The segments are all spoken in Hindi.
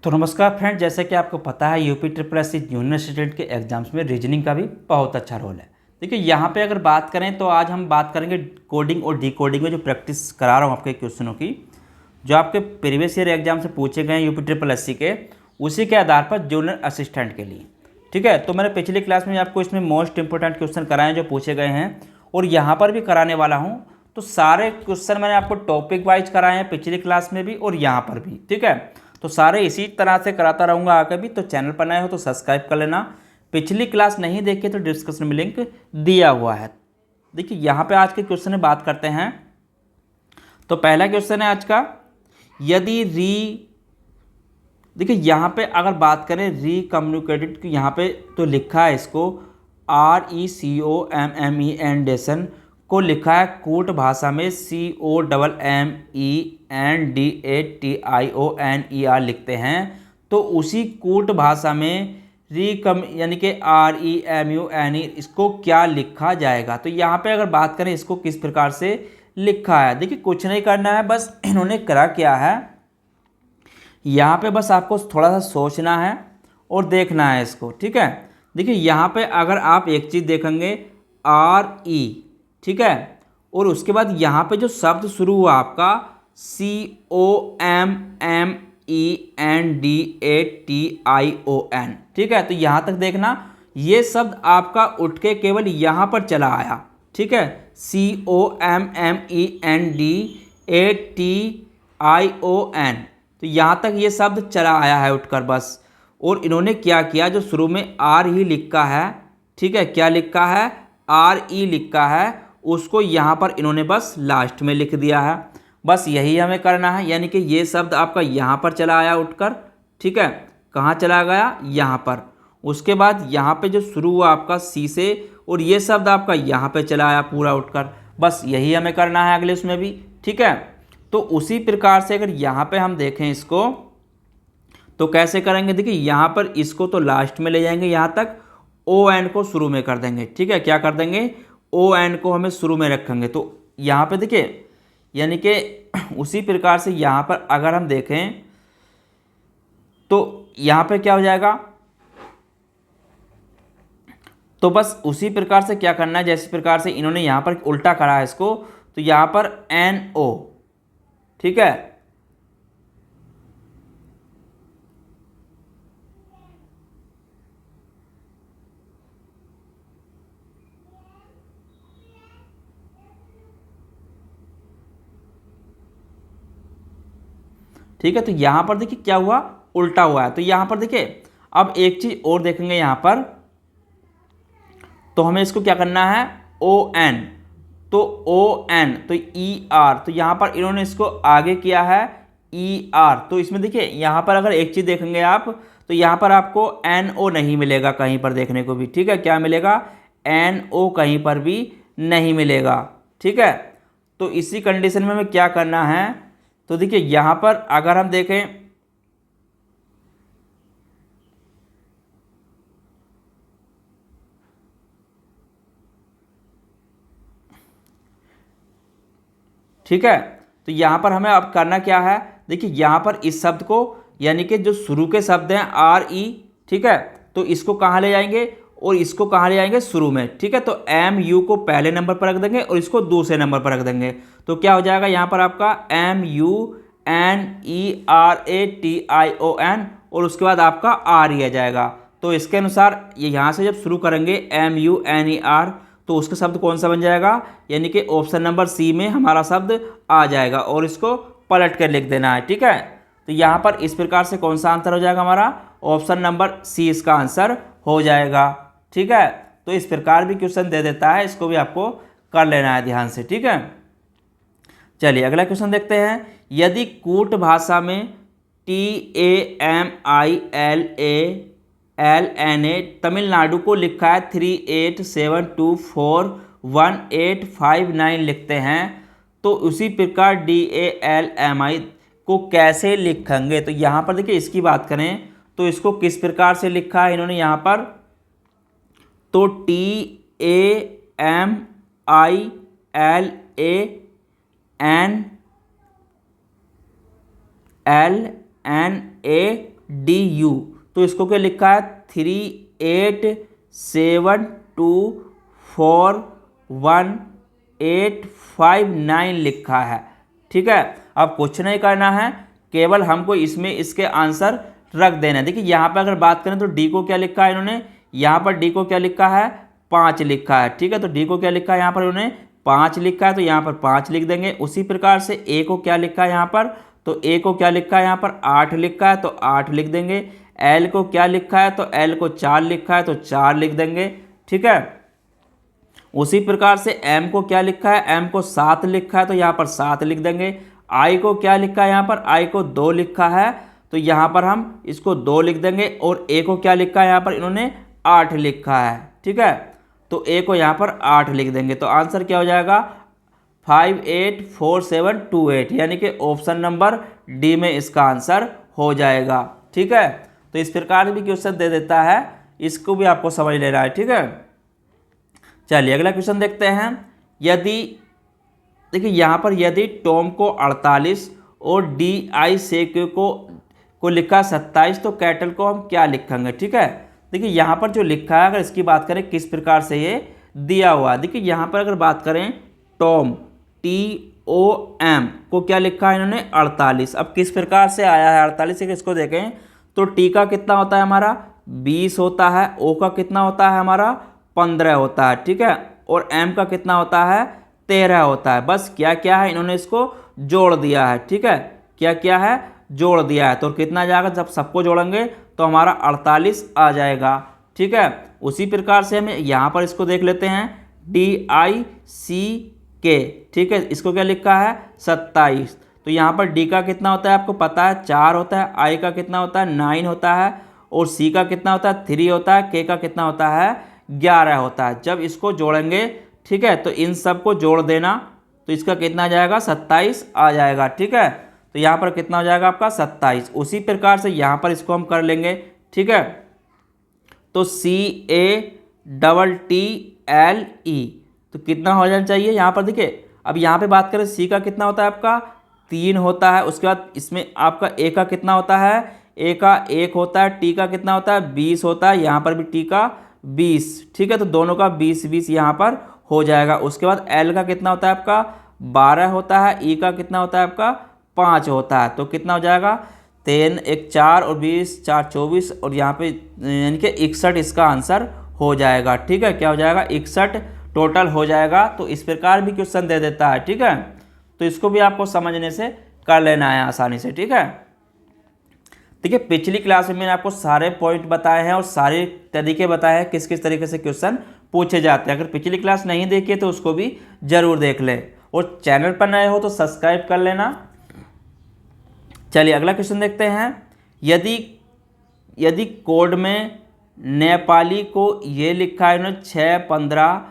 तो नमस्कार फ्रेंड, जैसे कि आपको पता है UP triple S C junior student के एग्जाम्स में रीजनिंग का भी बहुत अच्छा रोल है। देखिए यहाँ पे अगर बात करें तो आज हम बात करेंगे कोडिंग और डिकोडिंग में जो प्रैक्टिस करा रहा हूँ आपके क्वेश्चनों की, जो आपके प्रीवियस ईयर एग्जाम से पूछे गए हैं यूपी ट्रिपल एस सी के, उसी के आधार पर जूनियर असिस्टेंट के लिए। ठीक है, तो मैंने पिछली क्लास में आपको इसमें मोस्ट इंपॉर्टेंट क्वेश्चन कराए जो पूछे गए हैं और यहाँ पर भी कराने वाला हूँ। तो सारे क्वेश्चन मैंने आपको टॉपिक वाइज कराए हैं पिछली क्लास में भी और यहाँ पर भी। ठीक है, तो सारे इसी तरह से कराता रहूँगा आगे भी। तो चैनल पर नए हो तो सब्सक्राइब कर लेना। पिछली क्लास नहीं देखी तो डिस्क्रिप्शन में लिंक दिया हुआ है। देखिए यहाँ पे आज के क्वेश्चन में बात करते हैं। तो पहला क्वेश्चन है आज का, यदि देखिए यहाँ पे अगर बात करें रिकम्युनिकेटेड की, यहाँ पे तो लिखा है इसको RECOMMENDATION को लिखा है कूट भाषा में COMMENDATIONER लिखते हैं। तो उसी कूट भाषा में यानी कि REMUNE इसको क्या लिखा जाएगा। तो यहाँ पे अगर बात करें इसको किस प्रकार से लिखा है, देखिए कुछ नहीं करना है, बस इन्होंने करा क्या है, यहाँ पे बस आपको थोड़ा सा सोचना है और देखना है इसको। ठीक है, देखिए यहाँ पे अगर आप एक चीज़ देखेंगे RE, ठीक है, और उसके बाद यहाँ पे जो शब्द शुरू हुआ आपका COMMENDATION, ठीक है, तो यहाँ तक देखना, ये शब्द आपका उठ के केवल यहाँ पर चला आया। ठीक है, COMMENDATION, तो यहाँ तक ये शब्द चला आया है उठकर बस। और इन्होंने क्या किया, जो शुरू में आर ही लिखा है, ठीक है, क्या लिखा है, RE लिखा है, उसको यहाँ पर इन्होंने बस लास्ट में लिख दिया है। बस यही हमें करना है, यानी कि ये शब्द आपका यहाँ पर चला आया उठकर। ठीक है, कहाँ चला गया, यहाँ पर। उसके बाद यहाँ पे जो शुरू हुआ आपका C से, और ये शब्द आपका यहाँ पे चला आया पूरा उठकर। बस यही हमें करना है अगले उसमें भी। ठीक है, तो उसी प्रकार से अगर यहाँ पे हम देखें इसको तो कैसे करेंगे, देखिए यहाँ पर इसको तो लास्ट में ले जाएंगे, यहाँ तक ON को शुरू में कर देंगे। ठीक है, क्या कर देंगे, ON को हमें शुरू में रखेंगे। तो यहाँ पे देखिए, यानी कि उसी प्रकार से यहाँ पर अगर हम देखें तो यहाँ पे क्या हो जाएगा, तो बस उसी प्रकार से क्या करना है, जैसे प्रकार से इन्होंने यहाँ पर उल्टा करा है इसको, तो यहाँ पर NO, ठीक है, ठीक है, तो यहाँ पर देखिए क्या हुआ, उल्टा हुआ है। तो यहाँ पर देखिए अब एक चीज और देखेंगे यहाँ पर, तो हमें इसको क्या करना है, ON, तो ON तो ER, तो यहाँ पर इन्होंने इसको आगे किया है ER। तो इसमें देखिए यहाँ पर अगर एक चीज़ देखेंगे आप, तो यहाँ पर आपको NO नहीं मिलेगा कहीं पर देखने को भी। ठीक है, क्या मिलेगा, NO कहीं पर भी नहीं मिलेगा। ठीक है, तो इसी कंडीशन में हमें क्या करना है, तो देखिए यहाँ पर अगर हम देखें, ठीक है, तो यहाँ पर हमें अब करना क्या है, देखिए यहाँ पर इस शब्द को, यानी कि जो शुरू के शब्द हैं RE, ठीक है, तो इसको कहाँ ले जाएंगे और इसको कहाँ ले जाएंगे, शुरू में। ठीक है, तो MU को पहले नंबर पर रख देंगे और इसको दूसरे नंबर पर रख देंगे। तो क्या हो जाएगा यहाँ पर आपका MUNERATION और उसके बाद आपका RE आ जाएगा। तो इसके अनुसार ये यहाँ से जब शुरू करेंगे MUNER, तो उसका शब्द कौन सा बन जाएगा, यानी कि ऑप्शन नंबर C में हमारा शब्द आ जाएगा और इसको पलट कर लिख देना है। ठीक है, तो यहाँ पर इस प्रकार से कौन सा आंसर हो जाएगा, हमारा ऑप्शन नंबर C इसका आंसर हो जाएगा। ठीक है, तो इस प्रकार भी क्वेश्चन दे देता है, इसको भी आपको कर लेना है ध्यान से। ठीक है, चलिए अगला क्वेश्चन देखते हैं। यदि कूट भाषा में TAMILALNA तमिलनाडु को लिखा है 38724185 लिखते हैं, तो उसी प्रकार DALMI को कैसे लिखेंगे। तो यहाँ पर देखिए इसकी बात करें तो इसको किस प्रकार से लिखा है इन्होंने यहाँ पर, तो TAMILALNA DU, तो इसको क्या लिखा है 38724189 लिखा है। ठीक है, अब कुछ नहीं करना है, केवल हमको इसमें इसके आंसर रख देना है। देखिए यहाँ पर अगर बात करें तो डी को क्या लिखा है इन्होंने, यहाँ पर डी को क्या लिखा है 5 लिखा है। ठीक है, तो डी को क्या लिखा है यहाँ पर उन्होंने 5 लिखा है, तो यहाँ पर 5 लिख देंगे। उसी प्रकार से ए को क्या लिखा है यहाँ पर, तो ए को क्या लिखा है यहाँ पर 8 लिखा है, तो 8 लिख देंगे। एल को क्या लिखा है, तो एल को 4 लिखा है, तो 4 लिख देंगे। ठीक है, उसी प्रकार से एम को क्या लिखा है, एम को 7 लिखा है, तो यहाँ पर 7 लिख देंगे। आई को क्या लिखा है यहाँ पर, आई को 2 लिखा है, तो यहाँ पर हम इसको 2 लिख देंगे। और ए को क्या लिखा है यहाँ पर इन्होंने 8 लिखा है। ठीक है, तो ए को यहाँ पर 8 लिख देंगे, तो आंसर क्या हो जाएगा 584728, यानी कि ऑप्शन नंबर डी में इसका आंसर हो जाएगा। ठीक है, तो इस प्रकार भी क्वेश्चन दे देता है, इसको भी आपको समझ लेना है। ठीक है, चलिए अगला क्वेश्चन देखते हैं। यदि देखिए यहाँ पर यदि टॉम को 48 और DI सेक्यू को लिखा 27, तो कैटल को हम क्या लिखेंगे। ठीक है, देखिए यहाँ पर जो लिखा है, अगर इसकी बात करें किस प्रकार से ये दिया हुआ है, देखिए यहाँ पर अगर बात करें टॉम TOM को क्या लिखा है इन्होंने 48। अब किस प्रकार से आया है 48, इसको देखें तो टी का कितना होता है हमारा 20 होता है, ओ का कितना होता है हमारा 15 होता है। ठीक है, और एम का कितना होता है 13 होता है। बस क्या क्या है इन्होंने इसको जोड़ दिया है। ठीक है, क्या क्या है जोड़ दिया है, तो कितना जाएगा, जब सबको जोड़ेंगे तो हमारा 48 आ जाएगा। ठीक है, उसी प्रकार से हम यहाँ पर इसको देख लेते हैं DICK। ठीक है, इसको क्या लिखा है 27, तो यहाँ पर डी का कितना होता है आपको पता है 4 होता है, आई का कितना होता है 9 होता है, और सी का कितना होता है 3 होता है, के का कितना होता है 11 होता है। जब इसको जोड़ेंगे, ठीक है, तो इन सब को जोड़ देना, तो इसका कितना आ जाएगा 27 आ जाएगा। ठीक है, तो यहाँ पर कितना हो जाएगा आपका 27। उसी प्रकार से यहाँ पर इसको हम कर लेंगे। ठीक है, तो CATTLE, तो कितना हो जाना चाहिए यहाँ पर, देखिए अब यहाँ पे बात करें सी का कितना होता है आपका 3 होता है, उसके बाद इसमें आपका ए का कितना होता है, ए का 1 होता है, टी का कितना होता है 20 होता है, यहाँ पर भी टी का 20। ठीक है, तो दोनों का 20-20 यहाँ पर हो जाएगा। उसके बाद एल का कितना होता है आपका 12 होता है, ई का कितना होता है आपका 5 होता है, तो कितना हो जाएगा 3 1 4 और 20 4 24, और यहाँ पे यानी कि 61 इसका आंसर हो जाएगा। ठीक है, क्या हो जाएगा 61 टोटल हो जाएगा। तो इस प्रकार भी क्वेश्चन दे देता है। ठीक है, तो इसको भी आपको समझने से कर लेना है आसानी से। ठीक है, देखिए पिछली क्लास में मैंने आपको सारे पॉइंट बताए हैं और सारे तरीके बताए हैं किस किस तरीके से क्वेश्चन पूछे जाते हैं। अगर पिछली क्लास नहीं देखी तो उसको भी जरूर देख लें, और चैनल पर नए हो तो सब्सक्राइब कर लेना। चलिए अगला क्वेश्चन देखते हैं। यदि कोड में नेपाली को ये लिखा है इन्होंने 6 15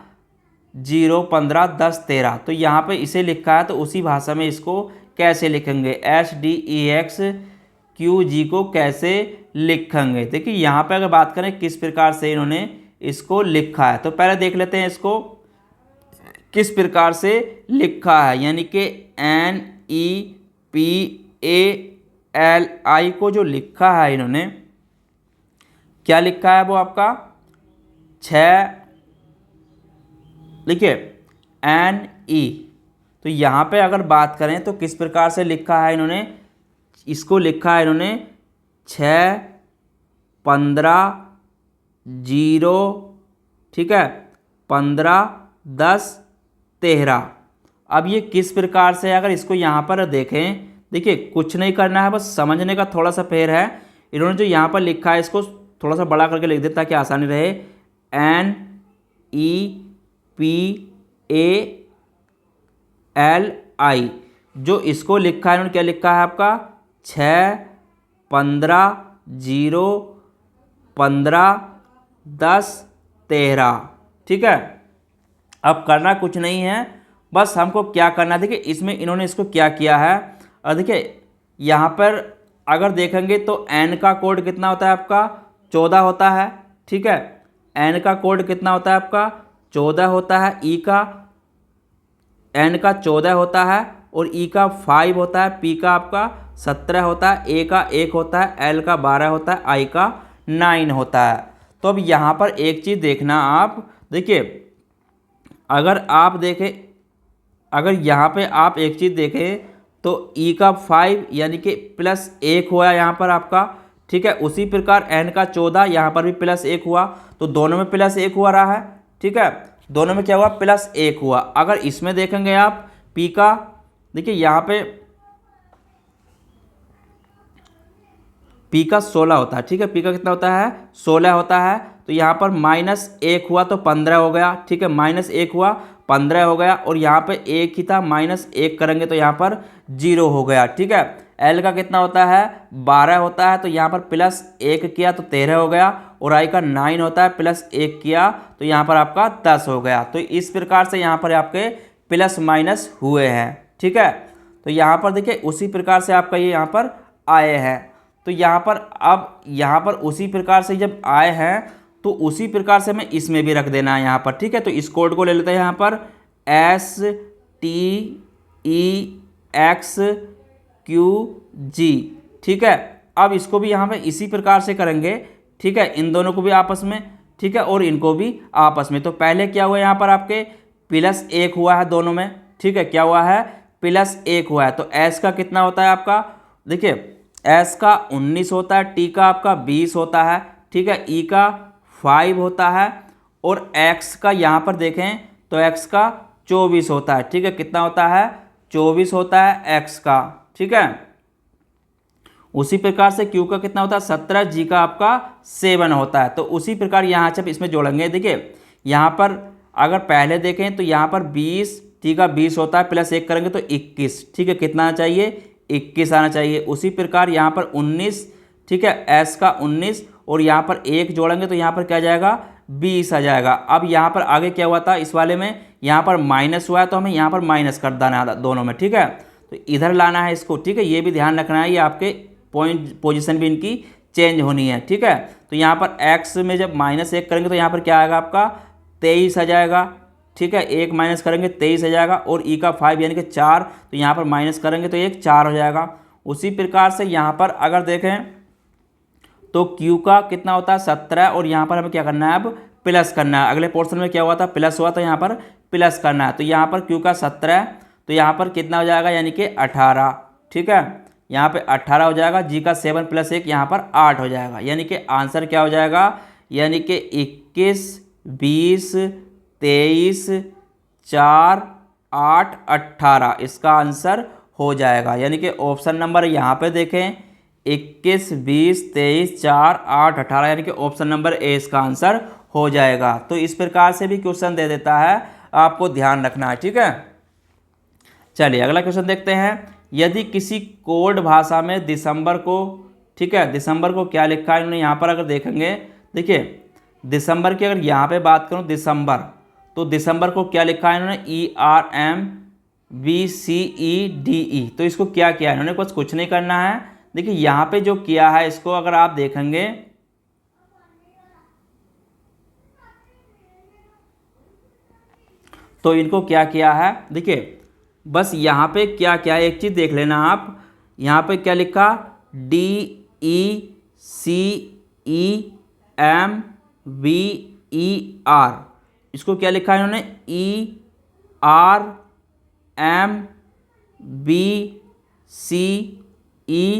0 15 10 13, तो यहाँ पे इसे लिखा है, तो उसी भाषा में इसको कैसे लिखेंगे, SDEXQG को कैसे लिखेंगे। देखिए यहाँ पे अगर बात करें किस प्रकार से इन्होंने इसको लिखा है, तो पहले देख लेते हैं इसको किस प्रकार से लिखा है, यानी कि NEPALI को जो लिखा है इन्होंने, क्या लिखा है वो आपका 6, देखिए NE, तो यहाँ पे अगर बात करें तो किस प्रकार से लिखा है इन्होंने, इसको लिखा है इन्होंने 6 15 0, ठीक है 15 10 13। अब ये किस प्रकार से, अगर इसको यहाँ पर देखें, देखिए कुछ नहीं करना है, बस समझने का थोड़ा सा फेर है। इन्होंने जो यहाँ पर लिखा है इसको थोड़ा सा बड़ा करके लिख देता ताकि आसानी रहे। NEPALI, जो इसको लिखा है इन्होंने क्या लिखा है आपका 6 15 0 15 10 13। ठीक है, अब करना कुछ नहीं है, बस हमको क्या करना है, देखिए इसमें इन्होंने इसको क्या किया है, और देखिए यहाँ पर अगर देखेंगे तो N का कोड कितना होता है आपका 14 होता है। ठीक है, N का कोड कितना होता है आपका 14 होता है, E का N का 14 होता है, और ई का 5 होता है, पी का आपका 17 होता है, ए का 1 होता है, एल का 12 होता है, आई का 9 होता है। तो अब यहाँ पर एक चीज़ देखना आप, देखिए अगर आप देखें, अगर यहाँ पे आप एक चीज़ देखें तो ई का 5 यानी कि +1 हुआ यहाँ पर आपका, ठीक है। उसी प्रकार एन का 14 यहाँ पर भी +1 हुआ, तो दोनों में +1 हुआ रहा है, ठीक है। दोनों में क्या हुआ, +1 हुआ। अगर इसमें देखेंगे आप पी का, देखिए यहाँ पे पी का 16 होता है, ठीक है। पी का कितना होता है, 16 होता है। तो यहाँ पर -1 हुआ तो 15 हो गया, ठीक है। -1 हुआ 15 हो गया, और यहाँ पे 1 ही था, -1 करेंगे तो यहाँ पर 0 हो गया, ठीक है। एल का कितना होता है, 12 होता है, तो यहाँ पर +1 किया तो 13 हो गया, और आई का 9 होता है, +1 किया तो यहाँ पर आपका 10 हो गया। तो इस प्रकार से यहाँ पर आपके प्लस माइनस हुए हैं, ठीक है। तो यहाँ पर देखिए उसी प्रकार से आपका ये यहाँ पर आए हैं। तो यहाँ पर अब यहाँ पर उसी प्रकार से जब आए हैं तो उसी प्रकार से हमें इसमें भी रख देना है यहाँ पर, ठीक है। तो इस कोड को ले लेते हैं यहाँ पर STEXQG, ठीक है। अब इसको भी यहाँ पे इसी प्रकार से करेंगे, ठीक है। इन दोनों को भी आपस में, ठीक है, और इनको भी आपस में। तो पहले क्या हुआ यहाँ पर आपके +1 हुआ है दोनों में, ठीक है। क्या हुआ है, +1 हुआ है। तो एस का कितना होता है आपका, देखिए एस का 19 होता है, टी का आपका 20 होता है, ठीक है। ई का 5 होता है, और एक्स का यहाँ पर देखें तो एक्स का 24 होता है, ठीक है। कितना होता है, 24 होता है एक्स का, ठीक है। उसी प्रकार से क्यू का कितना होता है, 17, जी का आपका 7 होता है। तो उसी प्रकार यहाँ जब इसमें जोड़ेंगे, देखिए यहाँ पर अगर पहले देखें तो यहाँ पर 20, टी का 20 होता है, +1 करेंगे तो 21, ठीक है। कितना आना चाहिए, 21 आना चाहिए। उसी प्रकार यहाँ पर 19, ठीक है, एस का 19, और यहाँ पर 1 जोड़ेंगे तो यहाँ पर क्या आ जाएगा, 20 आ जाएगा। अब यहाँ पर आगे क्या हुआ था इस वाले में, यहाँ पर माइनस हुआ है, तो हमें यहाँ पर माइनस कर देना है दोनों में, ठीक है। तो इधर लाना है इसको, ठीक है। ये भी ध्यान रखना है, ये आपके पॉइंट पोजीशन भी इनकी चेंज होनी है, ठीक है। तो यहाँ पर एक्स में जब -1 करेंगे तो यहाँ पर क्या आएगा आपका 23 आ जाएगा, ठीक है। 1 माइनस करेंगे 23 आ जाएगा, और ई का 5 यानी कि 4, तो यहाँ पर माइनस करेंगे तो 1 4 हो जाएगा। उसी प्रकार से यहाँ पर अगर देखें तो क्यू का कितना होता है 17, और यहाँ पर हमें क्या करना है, अब प्लस करना है। अगले पोर्शन में क्या हुआ था, प्लस हुआ, तो यहाँ पर प्लस करना है। तो यहाँ पर क्यू का 17, तो यहाँ पर कितना हो जाएगा, यानी कि 18, ठीक है। यहाँ पे 18 हो जाएगा। जी का 7 + 1 यहाँ पर 8 हो जाएगा, यानी कि आंसर क्या हो जाएगा, यानी कि 21, 20, 23, 4, 8, 18 इसका आंसर हो जाएगा। यानी कि ऑप्शन नंबर यहाँ पे देखें 21, 20, 23, 4, 8, 18, यानी कि ऑप्शन नंबर ए इसका आंसर हो जाएगा। तो इस प्रकार से भी क्वेश्चन दे देता है, आपको ध्यान रखना है, ठीक है। चलिए अगला क्वेश्चन देखते हैं। यदि किसी कोड भाषा में दिसंबर को, ठीक है, दिसंबर को क्या लिखा है इन्होंने, यहाँ पर अगर देखेंगे, देखिए दिसंबर की अगर यहाँ पे बात करूँ दिसंबर, तो दिसंबर को क्या लिखा है इन्होंने, ERMBCEDE। तो इसको क्या किया है इन्होंने, कुछ नहीं करना है। देखिए यहाँ पे जो किया है इसको अगर आप देखेंगे तो इनको क्या किया है, देखिए बस यहाँ पे क्या क्या है एक चीज़ देख लेना आप। यहाँ पे क्या लिखा, DECEMBER, इसको क्या लिखा है इन्होंने,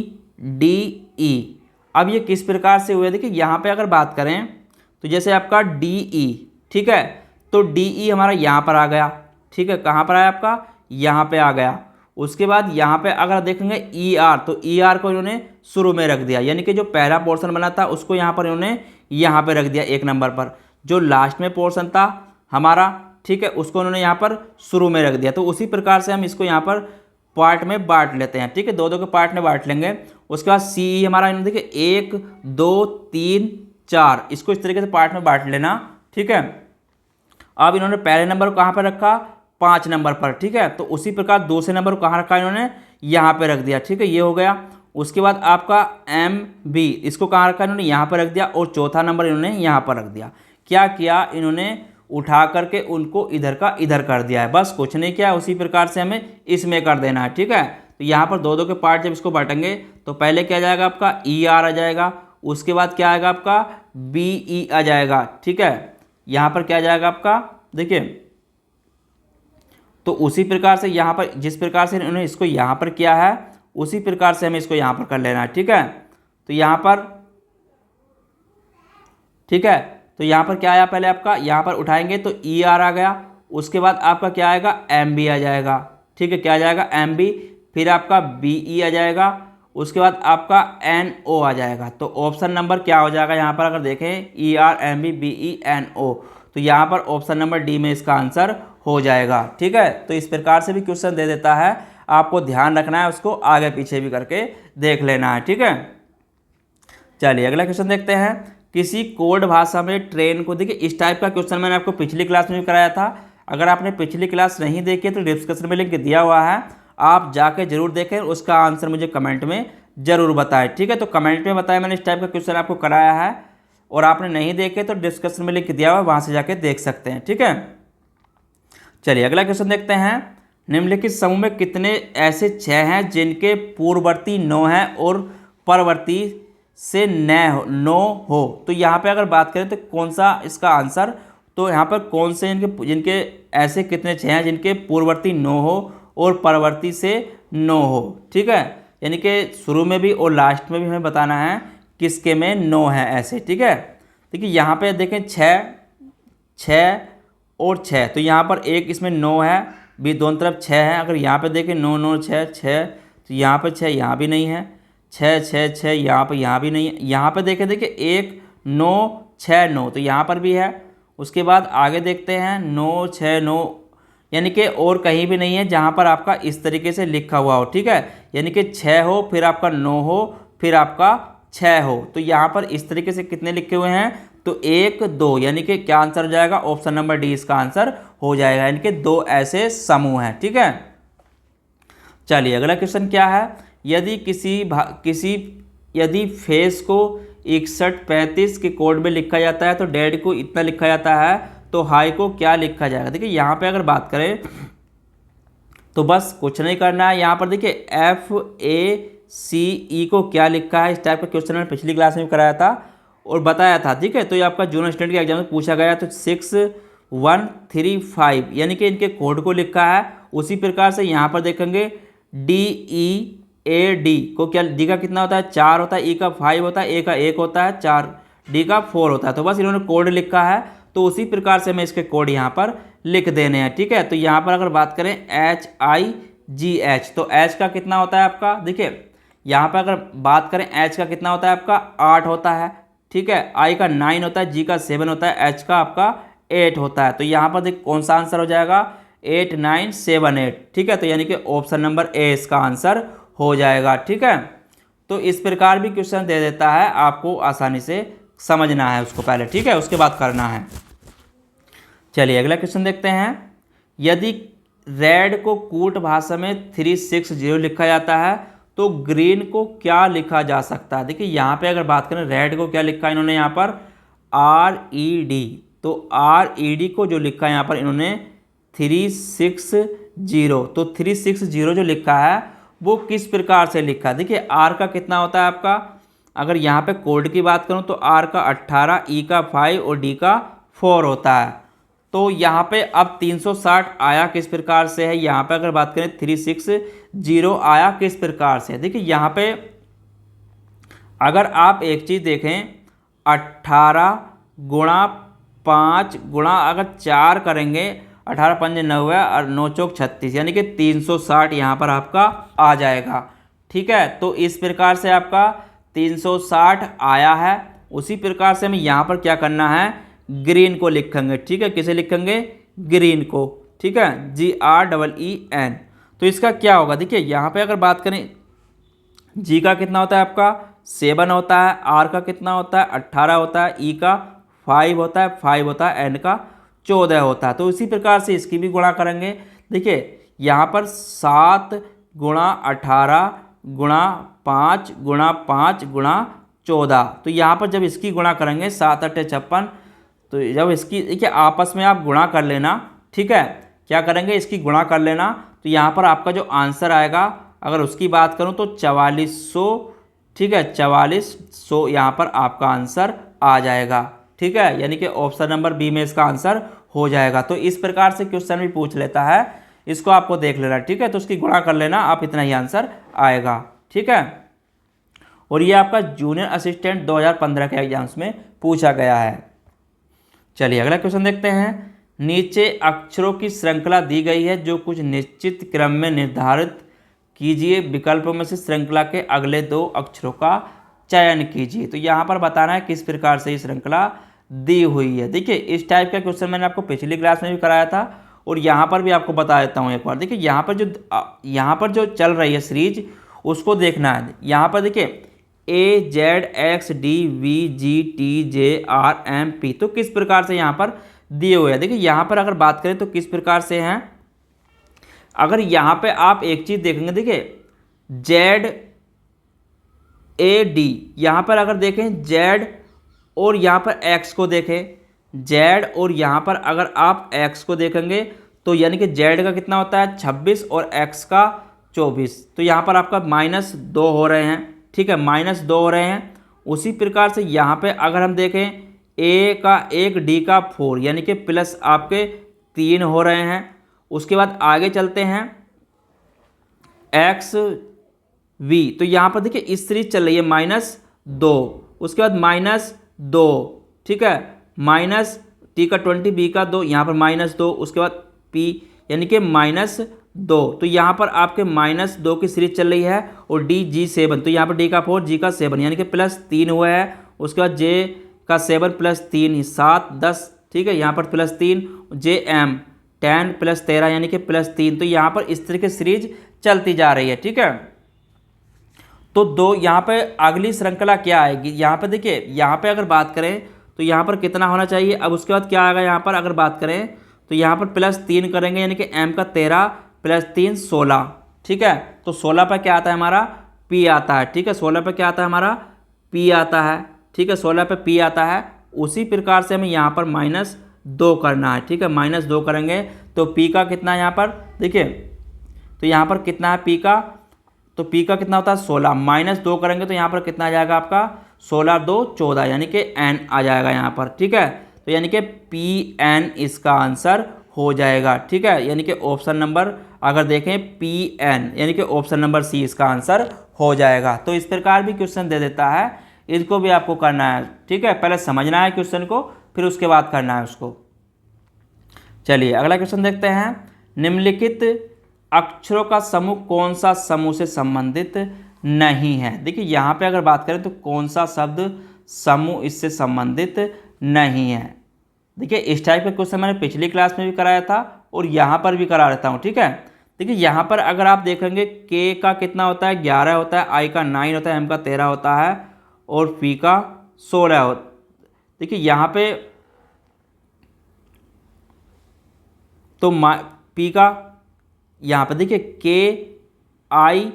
ERMBCEDE। अब ये किस प्रकार से हुए, देखिए यहाँ पे अगर बात करें तो जैसे आपका DE, ठीक है, तो DE हमारा यहाँ पर आ गया, ठीक है। कहाँ पर आया आपका, यहाँ पे आ गया। उसके बाद यहाँ पे अगर देखेंगे ER, तो ER को इन्होंने शुरू में रख दिया, यानी कि जो पहला पोर्शन बना था उसको यहाँ पर इन्होंने यहाँ पे रख दिया 1 नंबर पर। जो लास्ट में पोर्शन था हमारा, ठीक है, उसको उन्होंने यहाँ पर शुरू में रख दिया। तो उसी प्रकार से हम इसको यहाँ पर पार्ट में बांट लेते हैं, ठीक है, 2 के पार्ट में बांट लेंगे। उसके बाद CE हमारा इन्होंने देखिए 1, 2, 3, 4, इसको इस तरीके से पार्ट में बांट लेना, ठीक है। अब इन्होंने पहले नंबर को कहाँ पर रखा, 5 नंबर पर, ठीक है। तो उसी प्रकार दूसरे नंबर को कहाँ रखा इन्होंने, यहाँ पे रख दिया, ठीक है, ये हो गया। उसके बाद आपका MB, इसको कहाँ रखा इन्होंने, यहाँ पर रख दिया, और चौथा नंबर इन्होंने यहाँ पर रख दिया। क्या किया इन्होंने, उठा करके उनको इधर का इधर कर दिया है, बस कुछ नहीं किया। उसी प्रकार से हमें इसमें कर देना है, ठीक है। तो यहाँ पर दो दो के पार्ट जब इसको बांटेंगे तो पहले क्या आ जाएगा आपका ई आर आ जाएगा, उसके बाद क्या आएगा आपका बी ई आ जाएगा, ठीक है। यहाँ पर क्या आ जाएगा आपका, देखिए, तो उसी प्रकार से यहाँ पर जिस प्रकार से इन्होंने इसको यहाँ पर किया है उसी प्रकार से हमें इसको यहाँ पर कर लेना है, ठीक है। तो यहाँ पर, ठीक है, तो यहाँ पर क्या आया, पहले आपका यहाँ पर उठाएंगे तो ई आर आ गया, उसके बाद आपका क्या आएगा एम बी आ जाएगा, ठीक है, क्या आ जाएगा एम बी, फिर आपका बी ई आ जाएगा, उसके बाद आपका एन ओ आ जाएगा। तो ऑप्शन नंबर क्या हो जाएगा यहाँ पर, अगर देखें E R M B B E N O, तो यहाँ पर ऑप्शन नंबर डी में इसका आंसर हो जाएगा, ठीक है। तो इस प्रकार से भी क्वेश्चन दे देता है, आपको ध्यान रखना है, उसको आगे पीछे भी करके देख लेना है, ठीक है। चलिए अगला क्वेश्चन देखते हैं। किसी कोड भाषा में ट्रेन को, देखिए इस टाइप का क्वेश्चन मैंने आपको पिछली क्लास में भी कराया था। अगर आपने पिछली क्लास नहीं देखी है तो डिस्क्रिप्शन में लिंक दिया हुआ है, आप जाके जरूर देखें, उसका आंसर मुझे कमेंट में जरूर बताएं, ठीक है। तो कमेंट में बताएं, मैंने इस टाइप का क्वेश्चन आपको कराया है, और आपने नहीं देखे तो डिस्क्रिप्शन में लिंक दिया हुआ है, वहाँ से जाके देख सकते हैं, ठीक है। चलिए अगला क्वेश्चन देखते हैं। निम्नलिखित समूह में कितने ऐसे 6 हैं जिनके पूर्ववर्ती 9 हैं और परवर्ती से नो हो। तो यहाँ पे अगर बात करें तो कौन सा इसका आंसर, तो यहाँ पर कौन से जिनके ऐसे कितने 6 हैं जिनके पूर्ववर्ती 9 हो और परवर्ती से नो हो, ठीक है। यानी कि शुरू में भी और लास्ट में भी हमें बताना है किसके में 9 है ऐसे, ठीक है। देखिए यहाँ पे देखें 6 और 6, तो यहाँ पर एक इसमें 9 है, भी दोनों तरफ 6 है। अगर यहाँ पे देखें 9 9 6 6, तो यहाँ पे 6 यहाँ भी नहीं है, 6 6 6 यहाँ पे यहाँ भी नहीं है। यहाँ पे देखें, देखिए 1 9 6 9, तो यहाँ पर भी है। उसके बाद आगे देखते हैं 9 6 9, यानी कि और कहीं भी नहीं है जहाँ पर आपका इस तरीके से लिखा हुआ हो, ठीक है। यानी कि 6 हो, फिर आपका 9 हो, फिर आपका 6 हो। तो यहाँ पर इस तरीके से कितने लिखे हुए हैं, तो 1 2, यानी कि क्या आंसर हो जाएगा, ऑप्शन नंबर डी इसका आंसर हो जाएगा, यानी कि 2 ऐसे समूह हैं, ठीक है। चलिए अगला क्वेश्चन क्या है। यदि फेस को 61 35 के कोड में लिखा जाता है तो डेड को इतना लिखा जाता है, तो हाई को क्या लिखा जाएगा। देखिए यहाँ पे अगर बात करें तो बस कुछ नहीं करना है। यहाँ पर देखिए FACE को क्या लिखा है, इस टाइप का क्वेश्चन मैंने पिछली क्लास में कराया था और बताया था, ठीक है। तो ये आपका जूनियर स्टूडेंट के एग्जाम में पूछा गया, तो 6135 यानी कि इनके कोड को लिखा है। उसी प्रकार से यहाँ पर देखेंगे DEAD को क्या, डी का कितना होता है 4 होता है, ई का 5 होता है, ए का 1 होता है, 4 डी का 4 होता है। तो बस इन्होंने कोड लिखा है, तो उसी प्रकार से हमें इसके कोड यहाँ पर लिख देने हैं, ठीक है। तो यहाँ पर अगर बात करें HIGH, तो H का कितना होता है आपका, देखिए यहाँ पर अगर बात करें H का कितना होता है आपका 8 होता है, ठीक है। I का 9 होता है, G का 7 होता है, H का आपका 8 होता है। तो यहाँ पर देखिए कौन सा आंसर हो जाएगा 8 9 7 8, ठीक है। तो यानी कि ऑप्शन नंबर ए इसका आंसर हो जाएगा, ठीक है। तो इस प्रकार भी क्वेश्चन दे देता है, आपको आसानी से समझना है उसको पहले, ठीक है, उसके बाद करना है। चलिए अगला क्वेश्चन देखते हैं। यदि रेड को कूट भाषा में 360 लिखा जाता है तो ग्रीन को क्या लिखा जा सकता है। देखिए यहाँ पे अगर बात करें रेड को क्या लिखा है इन्होंने यहाँ पर RED, तो RED को जो लिखा है यहाँ पर इन्होंने 360, तो 360 जो लिखा है वो किस प्रकार से लिखा है। देखिए R का कितना होता है आपका, अगर यहाँ पे कोड की बात करूँ तो R का 18, E का 5 और D का 4 होता है। तो यहाँ पे अब 360 आया किस प्रकार से है, यहाँ पे अगर बात करें 360 आया किस प्रकार से। देखिए यहाँ पे अगर आप एक चीज़ देखें 18 गुणा 5 गुणा अगर 4 करेंगे 18 5 90 और 9 चौक 36, यानी कि 360 यहाँ पर आपका आ जाएगा, ठीक है। तो इस प्रकार से आपका 360 आया है। उसी प्रकार से हमें यहाँ पर क्या करना है, ग्रीन को लिखेंगे, ठीक है। किसे लिखेंगे, ग्रीन को, ठीक है, GREEN। तो इसका क्या होगा, देखिए यहाँ पे अगर बात करें G का कितना होता है आपका 7 होता है, R का कितना होता है 18 होता है, E का 5 होता है, 5 होता है, N का 14 होता है। तो इसी प्रकार से इसकी भी गुणा करेंगे। देखिए यहाँ पर 7 गुणा 18 गुणा 5 गुणा 5 गुणा 14, तो यहाँ पर जब इसकी गुणा करेंगे 7 8 56, तो जब इसकी देखिए आपस में आप गुणा कर लेना, ठीक है, क्या करेंगे इसकी गुणा कर लेना, तो यहाँ पर आपका जो आंसर आएगा अगर उसकी बात करूँ तो 4400, ठीक है, 4400 यहाँ पर आपका आंसर आ जाएगा, ठीक है, यानी कि ऑप्शन नंबर बी में इसका आंसर हो जाएगा। तो इस प्रकार से क्वेश्चन भी पूछ लेता है, इसको आपको देख लेना, ठीक है, तो उसकी गुणा कर लेना, आप इतना ही आंसर आएगा, ठीक है। और ये आपका जूनियर असिस्टेंट 2015 के एग्जाम्स में पूछा गया है। चलिए अगला क्वेश्चन देखते हैं। नीचे अक्षरों की श्रृंखला दी गई है जो कुछ निश्चित क्रम में निर्धारित कीजिए, विकल्पों में से श्रृंखला के अगले 2 अक्षरों का चयन कीजिए। तो यहाँ पर बताना है किस प्रकार से ये श्रृंखला दी हुई है। देखिए इस टाइप का क्वेश्चन मैंने आपको पिछली क्लास में भी कराया था और यहाँ पर भी आपको बता देता हूँ एक बार। देखिए यहाँ पर जो चल रही है सीरीज उसको देखना है। यहाँ पर देखिए AZXDVGTJRMP, तो किस प्रकार से यहाँ पर दिए हुए हैं। देखिए यहाँ पर अगर बात करें तो किस प्रकार से हैं, अगर यहाँ पे आप एक चीज़ देखेंगे, देखिए ZAD, यहाँ पर अगर देखें Z और यहाँ पर X को देखें, Z और यहाँ पर अगर आप X को देखेंगे तो यानी कि Z का कितना होता है 26 और X का 24, तो यहाँ पर आपका -2 हो रहे हैं, ठीक है, -2 हो रहे हैं। उसी प्रकार से यहाँ पे अगर हम देखें A का 1 D का 4 यानी कि प्लस आपके 3 हो रहे हैं। उसके बाद आगे चलते हैं XV, तो यहाँ पर देखिए इस सीरीज चल रही है -2, उसके बाद -2, ठीक है, -T का 20 B का 2, यहाँ पर -2, उसके बाद P यानी कि -2, तो यहाँ पर आपके -2 की सीरीज चल रही है। और DG7, तो यहाँ पर D का 4 G का 7 यानी कि +3 हुआ है। उसके बाद J का 7 +3 7 10, ठीक है, यहाँ पर +3, JM 10 + 13 यानी कि +3, तो यहाँ पर इस तरह की सीरीज चलती जा रही है, ठीक है। तो दो यहाँ पे अगली श्रृंखला क्या आएगी, यहाँ पे देखिए यहाँ पे अगर बात करें तो यहाँ पर कितना होना चाहिए। अब उसके बाद क्या आएगा, यहाँ पर अगर बात करें तो यहाँ पर +3 करेंगे यानी कि M का 13 + 3 16, ठीक है, तो 16 पर क्या आता है हमारा P आता है, ठीक है, 16 पर क्या आता है हमारा P आता है, ठीक है, 16 पे P आता है। उसी प्रकार से हमें यहाँ पर -2 करना है, ठीक है, -2 करेंगे तो P का कितना है यहाँ पर देखिए, तो यहाँ पर कितना है P का, तो P का कितना होता है 16, -2 करेंगे तो यहाँ पर कितना आ जाएगा आपका 16 2 14 यानी कि N आ जाएगा यहाँ पर, ठीक है, तो यानी कि PN इसका आंसर हो जाएगा, ठीक है, यानी कि ऑप्शन नंबर अगर देखें PN यानी कि ऑप्शन नंबर C इसका आंसर हो जाएगा। तो इस प्रकार भी क्वेश्चन दे देता है, इसको भी आपको करना है, ठीक है, पहले समझना है क्वेश्चन को फिर उसके बाद करना है उसको। चलिए अगला क्वेश्चन देखते हैं। निम्नलिखित अक्षरों का समूह कौन सा समूह से संबंधित नहीं है। देखिए यहाँ पे अगर बात करें तो कौन सा शब्द समूह इससे संबंधित नहीं है। देखिए इस टाइप का क्वेश्चन मैंने पिछली क्लास में भी कराया था और यहाँ पर भी करा देता हूँ, ठीक है। देखिए यहाँ पर अगर आप देखेंगे K का कितना होता है 11 होता है, I का 9 होता है, M का 13 होता है और P का 16 होता है। देखिए यहाँ पे तो P का यहाँ पर देखिए KIMP,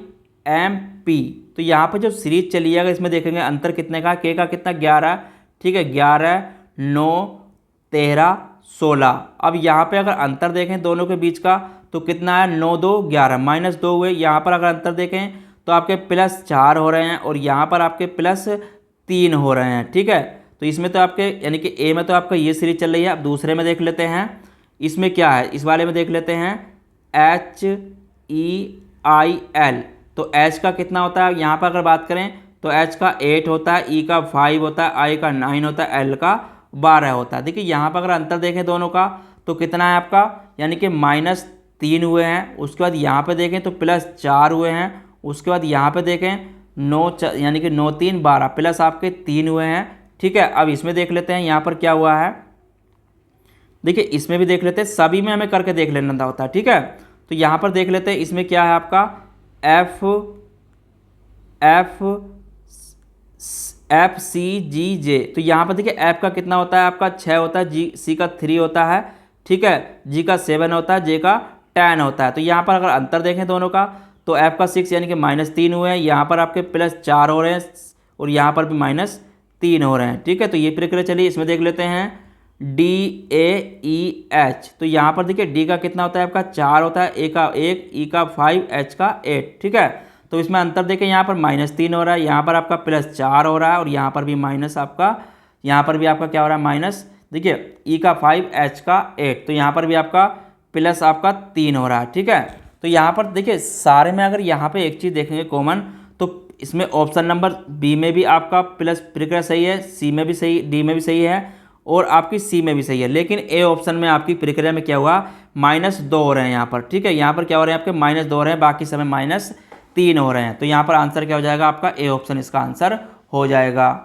तो यहाँ पर जो सीरीज चली है इसमें देखेंगे अंतर कितने का, K का कितना 11, ठीक है, 11 9 13 16। अब यहाँ पे अगर अंतर देखें दोनों के बीच का तो कितना है 9 2 11 -2 हुए। यहाँ पर अगर अंतर देखें तो आपके +4 हो रहे हैं और यहाँ पर आपके +3 हो रहे हैं, ठीक है। तो इसमें तो आपके यानी कि A में तो आपका ये सीरीज चल रही है। अब दूसरे में देख लेते हैं, इसमें क्या है, इस वाले में देख लेते हैं HEIL, तो H का कितना होता है, यहाँ पर अगर बात करें तो H का 8 होता है, E का 5 होता है, I का 9 होता है, L का 12 होता है। देखिए यहाँ पर अगर अंतर देखें दोनों का तो कितना है आपका यानी कि -3 हुए हैं। उसके बाद यहाँ पे देखें तो +4 हुए हैं। उसके बाद यहाँ पे देखें 9 यानी कि 9 3 12 प्लस आपके 3 हुए हैं, ठीक है। अब इसमें देख लेते हैं यहाँ पर क्या हुआ है, देखिए इसमें भी देख लेते हैं, सभी में हमें करके देख लेना होता है, ठीक है। तो यहाँ पर देख लेते हैं इसमें क्या है आपका FCGJ, तो यहाँ पर देखिए F का कितना होता है आपका 6 होता है, C का 3 होता है, ठीक है, G का 7 होता है, J का 10 होता है। तो यहाँ पर अगर अंतर देखें दोनों का तो F का 6 यानी कि -3 हुए हैं, यहाँ पर आपके +4 हो रहे हैं और यहाँ पर भी -3 हो रहे हैं, ठीक है। तो ये प्रक्रिया चलिए इसमें देख लेते हैं DAEH। तो यहाँ पर देखिए D का कितना होता है आपका 4 होता है, A का 1, E का 5, H का 8। ठीक है, तो इसमें अंतर देखिए यहाँ पर -3 हो रहा है, यहाँ पर आपका +4 हो रहा है, और यहाँ पर भी माइनस आपका, यहाँ पर भी आपका क्या हो रहा है माइनस। देखिए E का 5, H का 8, तो यहाँ पर भी आपका प्लस आपका 3 हो रहा है। ठीक है, तो यहाँ पर देखिए सारे में अगर यहाँ पे एक चीज़ देखेंगे कॉमन, तो इसमें ऑप्शन नंबर बी में भी आपका प्लस प्रक्रिया सही है, सी में भी सही, डी में भी सही है, और आपकी सी में भी सही है। लेकिन ए ऑप्शन में आपकी प्रक्रिया में क्या हुआ, -2 हो रहे हैं यहाँ पर। ठीक है, यहाँ पर क्या हो रहे हैं आपके -2 हो रहे हैं, बाकी समय -3 हो रहे हैं। तो यहाँ पर आंसर क्या हो जाएगा आपका ए ऑप्शन इसका आंसर हो जाएगा।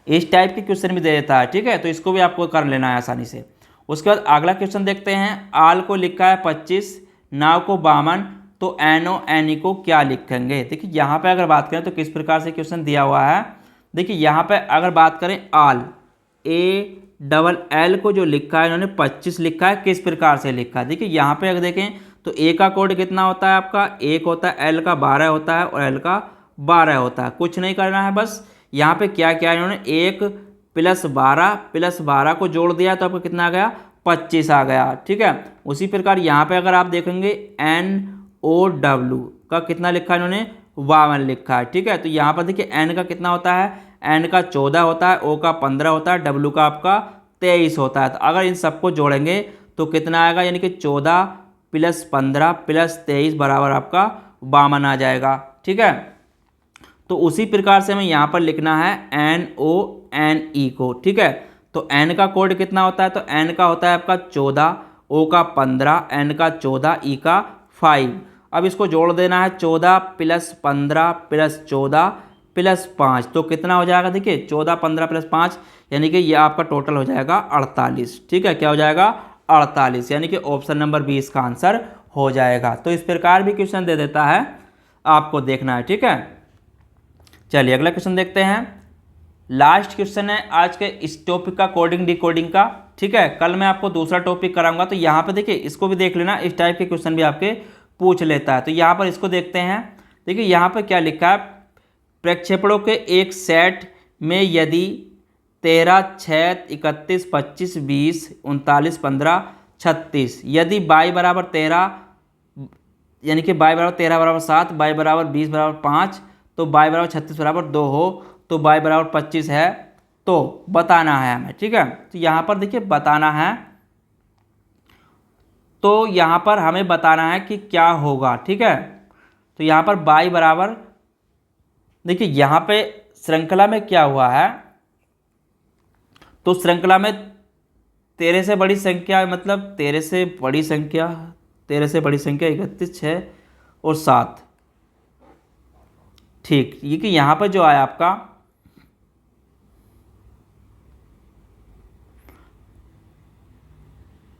इस टाइप के क्वेश्चन भी दे देता है। ठीक है, तो इसको भी आपको कर लेना है आसानी से। उसके बाद अगला क्वेश्चन देखते हैं। आल को लिखा है 25, नाव को 52, तो NO NE को क्या लिखेंगे। देखिए यहाँ पे अगर बात करें तो किस प्रकार से क्वेश्चन दिया हुआ है। देखिए यहाँ पे अगर बात करें आल, ALL को जो लिखा है इन्होंने 25 लिखा है, किस प्रकार से लिखा है। देखिए यहाँ पे अगर देखें तो A का कोड कितना होता है आपका 1 होता है, L का 12 होता है, और L का 12 होता है। कुछ नहीं करना है, बस यहाँ पे क्या क्या इन्होंने 1 + 12 को जोड़ दिया तो आपको कितना आ गया 25 आ गया। ठीक है, उसी प्रकार यहाँ पे अगर आप देखेंगे NOW का कितना लिखा है इन्होंने 52 लिखा है। ठीक है, तो यहाँ पर देखिए N का कितना होता है, N का 14 होता है, O का 15 होता है, W का आपका 23 होता है। तो अगर इन सबको जोड़ेंगे तो कितना आएगा, यानी कि 14 + 15 + 23 बराबर आपका 52 आ जाएगा। ठीक है, तो उसी प्रकार से हमें यहाँ पर लिखना है NONE को। ठीक है, तो N का कोड कितना होता है, तो N का होता है आपका 14, O का 15, N का 14, E का 5। अब इसको जोड़ देना है 14 + 15 + 14 + 5, तो कितना हो जाएगा। देखिए 14, 15 + 5 यानी कि ये आपका टोटल हो जाएगा 48। ठीक है, क्या हो जाएगा 48, यानी कि ऑप्शन नंबर बी इसका आंसर हो जाएगा। तो इस प्रकार भी क्वेश्चन दे देता है, आपको देखना है। ठीक है, चलिए अगला क्वेश्चन देखते हैं। लास्ट क्वेश्चन है आज के इस टॉपिक का, कोडिंग डिकोडिंग का। ठीक है, कल मैं आपको दूसरा टॉपिक कराऊंगा, तो यहाँ पे देखिए इसको भी देख लेना, इस टाइप के क्वेश्चन भी आपके पूछ लेता है। तो यहाँ पर इसको देखते हैं। देखिए यहाँ पर क्या लिखा है, प्रक्षेपणों के एक सेट में यदि 13, 6, 31, 25, 20, 39, 15, 36, यदि y = 13, यानी कि y = 13 = 7, y = 20 = 5, तो y = 36 = 2 हो, तो y = 25 है, तो बताना है हमें। ठीक है, तो यहाँ पर देखिए बताना है, तो यहाँ पर हमें बताना है कि क्या होगा। ठीक है, तो यहाँ पर y बराबर, देखिए यहाँ पे श्रृंखला में क्या हुआ है, तो श्रृंखला में 13 से बड़ी संख्या, मतलब 13 से बड़ी संख्या 31, 6 और 7। ठीक, ये कि यहाँ पर जो आया आपका,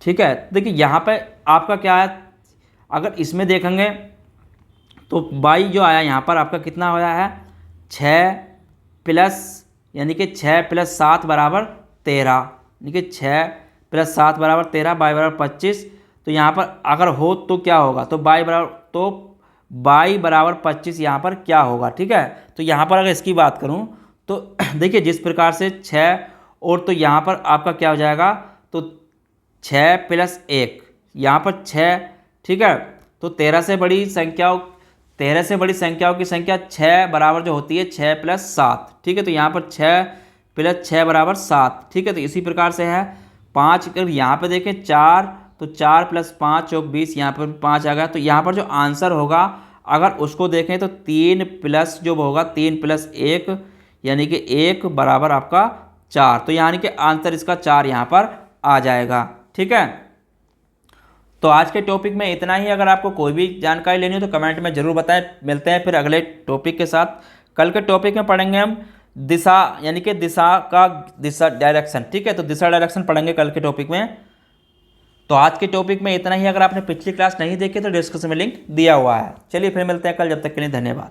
ठीक है, देखिए यहाँ पे आपका क्या है, अगर इसमें देखेंगे तो y जो आया यहाँ पर आपका कितना आया है 6 प्लस, यानी कि 6 + 7 = 13, यानी कि 6 + 7 = 13, y = 25। तो यहाँ पर अगर हो तो क्या होगा, तो y = 25 यहाँ पर क्या होगा। ठीक है, तो यहाँ पर अगर इसकी बात करूँ तो देखिए जिस प्रकार से 6 और, तो यहाँ पर आपका क्या हो जाएगा, तो 6 + 1 यहाँ पर 6। ठीक है, तो 13 से बड़ी संख्याओं की संख्या 6 बराबर जो होती है 6 + 7। ठीक है, तो यहाँ पर 6 + 6 = 7। ठीक है, तो इसी प्रकार से है 5, अगर यहाँ पे देखें 4, तो 4 + 5 = 20, यहाँ पर 5 आ गया। तो यहाँ पर जो आंसर होगा अगर उसको देखें तो 3 प्लस जो होगा 3 + 1, यानी कि 1 बराबर आपका 4, तो यानी कि आंसर इसका 4 यहाँ पर आ जाएगा। ठीक है, तो आज के टॉपिक में इतना ही। अगर आपको कोई भी जानकारी लेनी हो तो कमेंट में ज़रूर बताएं। मिलते हैं फिर अगले टॉपिक के साथ। कल के टॉपिक में पढ़ेंगे हम दिशा, यानी कि दिशा डायरेक्शन। ठीक है, तो दिशा डायरेक्शन पढ़ेंगे कल के टॉपिक में। तो आज के टॉपिक में इतना ही। अगर आपने पिछली क्लास नहीं देखी तो डिस्क्रिप्शन में लिंक दिया हुआ है। चलिए फिर मिलते हैं कल, जब तक के लिए धन्यवाद।